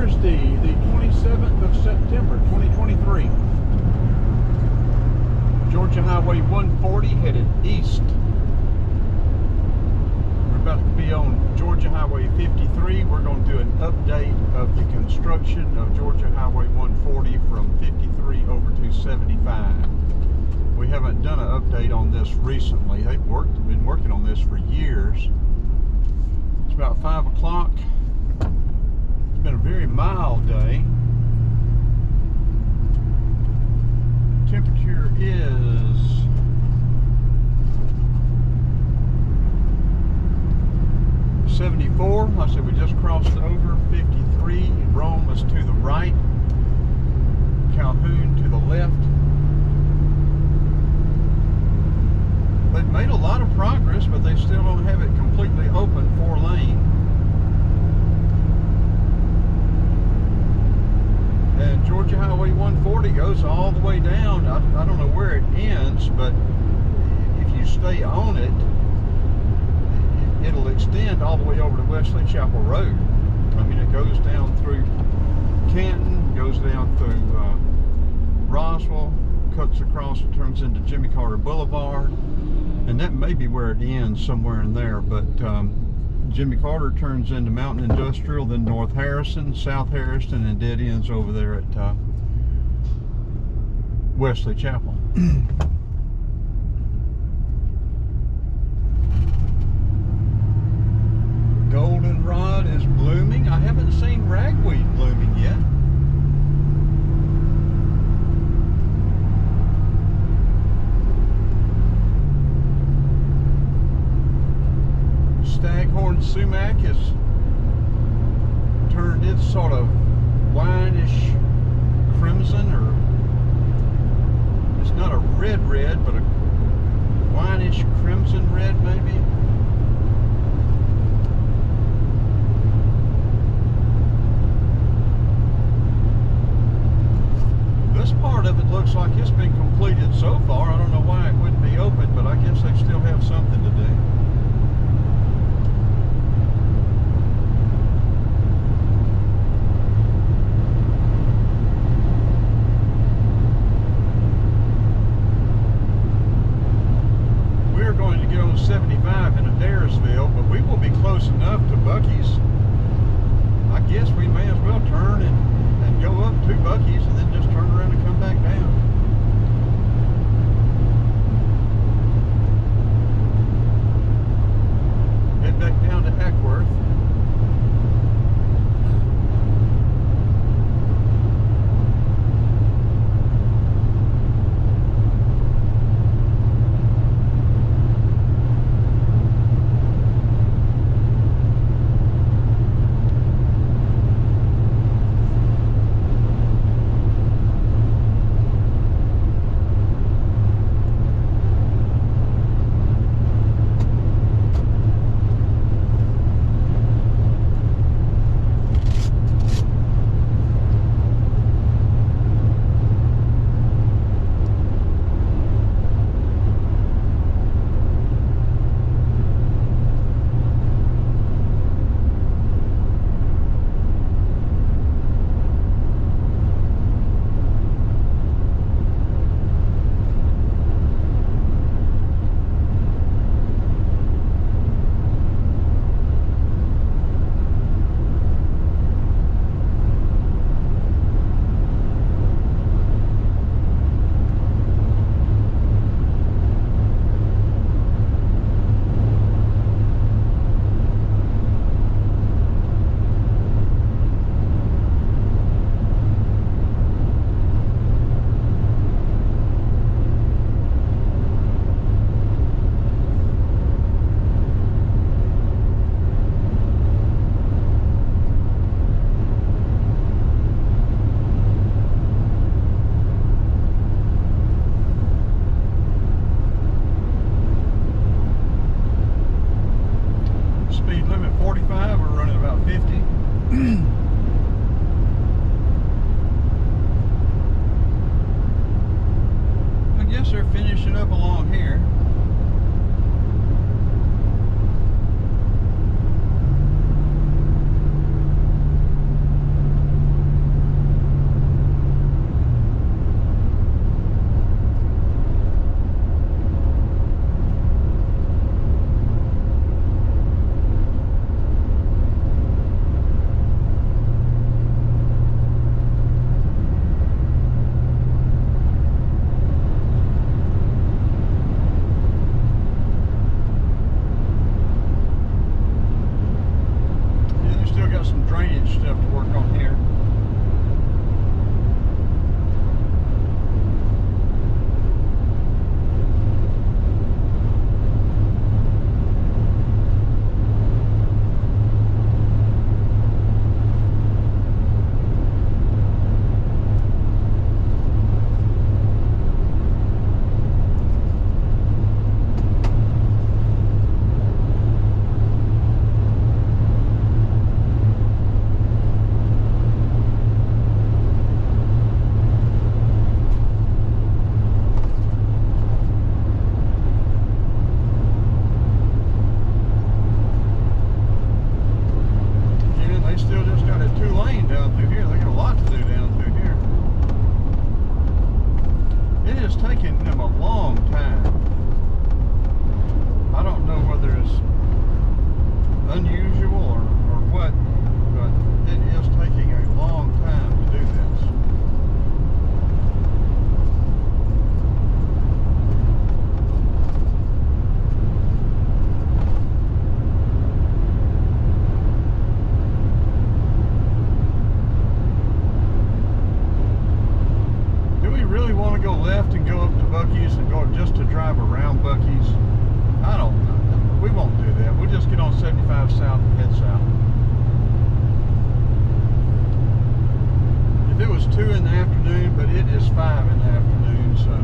Thursday, the 27th of September, 2023. Georgia Highway 140 headed east. We're about to be on Georgia Highway 53. We're going to do an update of the construction of Georgia Highway 140 from 53 over to 75. We haven't done an update on this recently. They've been working on this for years. It's about 5 o'clock. It's been a very mild day. Temperature is 74. Like I said, we just crossed over 53. Rome is to the right, Calhoun to the left. They've made a lot of progress, but they still don't have it completely open, 4-lane. And Georgia Highway 140 goes all the way down. I don't know where it ends, but if you stay on it, it'll extend all the way over to Wesley Chapel Road. I mean, it goes down through Canton, goes down through Roswell, cuts across and turns into Jimmy Carter Boulevard. And that may be where it ends, somewhere in there, but Jimmy Carter turns into Mountain Industrial, then North Harrison, South Harrison, and dead ends over there at Wesley Chapel. Goldenrod is blooming. I haven't seen ragweed blooming yet. Staghorn sumac has turned its sort of wineish crimson, or it's not a red, but a wineish crimson red maybe. This part of it looks like it's been completed so far. I don't know why it wouldn't be open, but I guess they still have something to do. We're going to get on 75 in Adairsville, but we will be close enough to Buc-ee's. I guess we may as well turn and go up to Buc-ee's and then just turn around and come back down. Head back down to Ackworth. Buc-ee's and go just to drive around Buc-ee's. I don't know. We won't do that. We'll just get on 75 South and head south. If it was 2 in the afternoon, but it is 5 in the afternoon, so.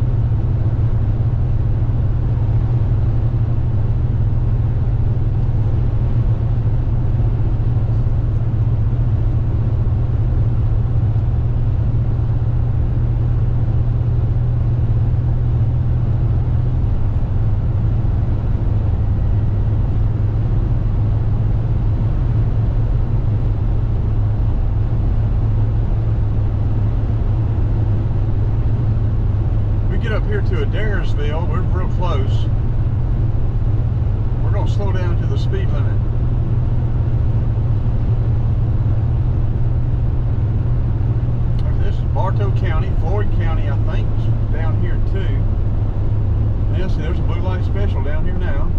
Up here to Adairsville, we're real close. We're going to slow down to the speed limit. This is Bartow County, Floyd County, I think, is down here too. Yeah, see, there's a blue light special down here now.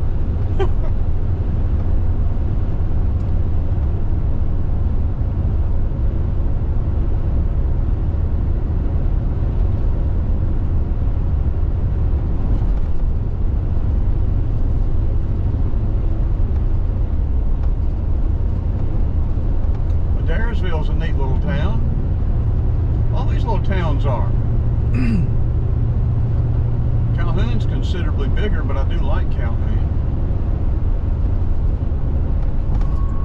Adairsville's a neat little town. All these little towns are. Calhoun's considerably bigger, but I do like Calhoun.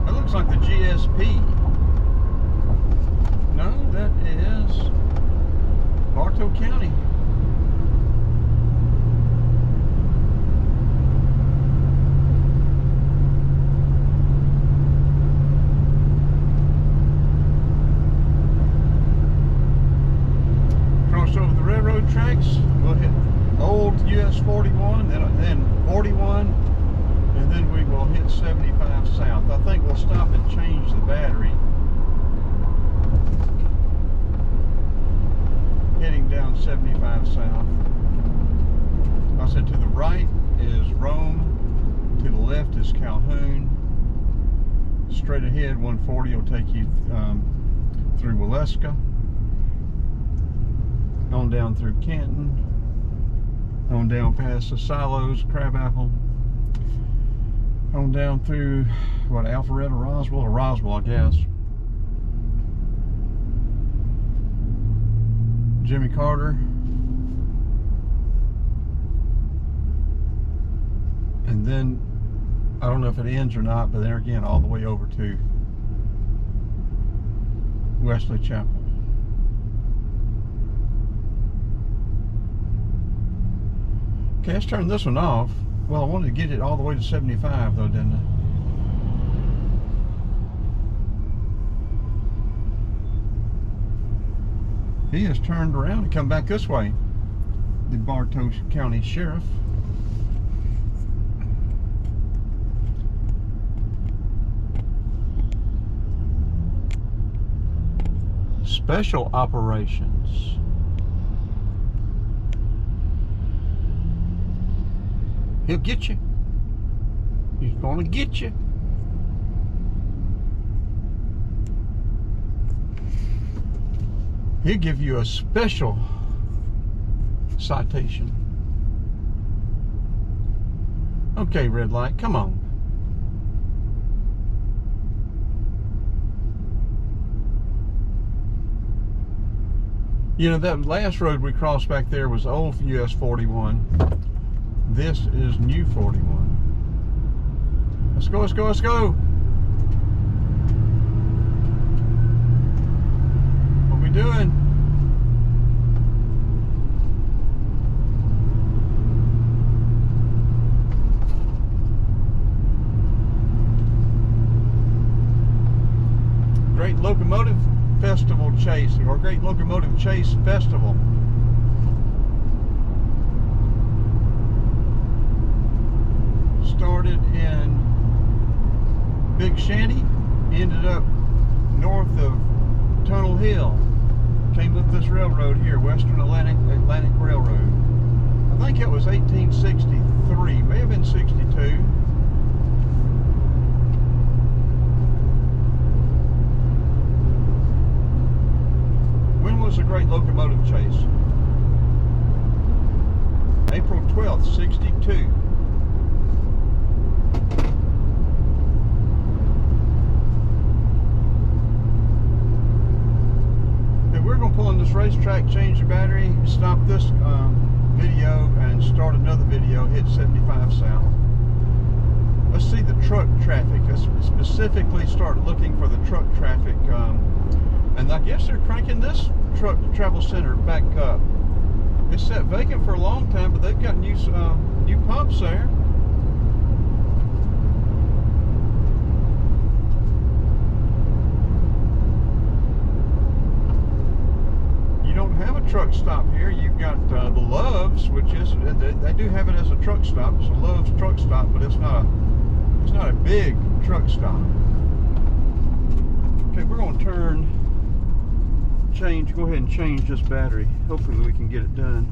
That looks like the GSP. No, that is Bartow County. Over the railroad tracks, we'll hit old US 41, then 41, and then we will hit 75 South. I think we'll stop and change the battery. Heading down 75 South. I said to the right is Rome, to the left is Calhoun. Straight ahead, 140 will take you through Waleska. On down through Canton, on down past the silos, Crabapple, on down through what, Alpharetta, Roswell, or Roswell, I guess. Jimmy Carter, and then I don't know if it ends or not, but there again, all the way over to Wesley Chapel. Okay, let's turn this one off. Well, I wanted to get it all the way to 75 though, didn't I? He has turned around and come back this way. The Bartow County Sheriff. Special Operations. He'll get you. He's gonna get you. He'll give you a special citation. Okay, red light, come on. You know, that last road we crossed back there was old US 41. This is new 41. Let's go, let's go, let's go. What we doing? Great Locomotive Festival Chase, or Great Locomotive Chase Festival. Started in Big Shanty, ended up north of Tunnel Hill. Came up this railroad here, Western Atlantic Railroad. I think it was 1863, may have been 62. When was the Great Locomotive Chase? change the battery, stop this video and start another video, hit 75 south. Let's see the truck traffic. Let's specifically start looking for the truck traffic. And I guess they're cranking this truck travel center back up. It's sat vacant for a long time, but they've got new pumps there. You don't have a truck stop here. You've got the Love's, which is they do have it as a truck stop. It's a Love's truck stop, but it's not a big truck stop. Okay, we're going to go ahead and change this battery. Hopefully we can get it done.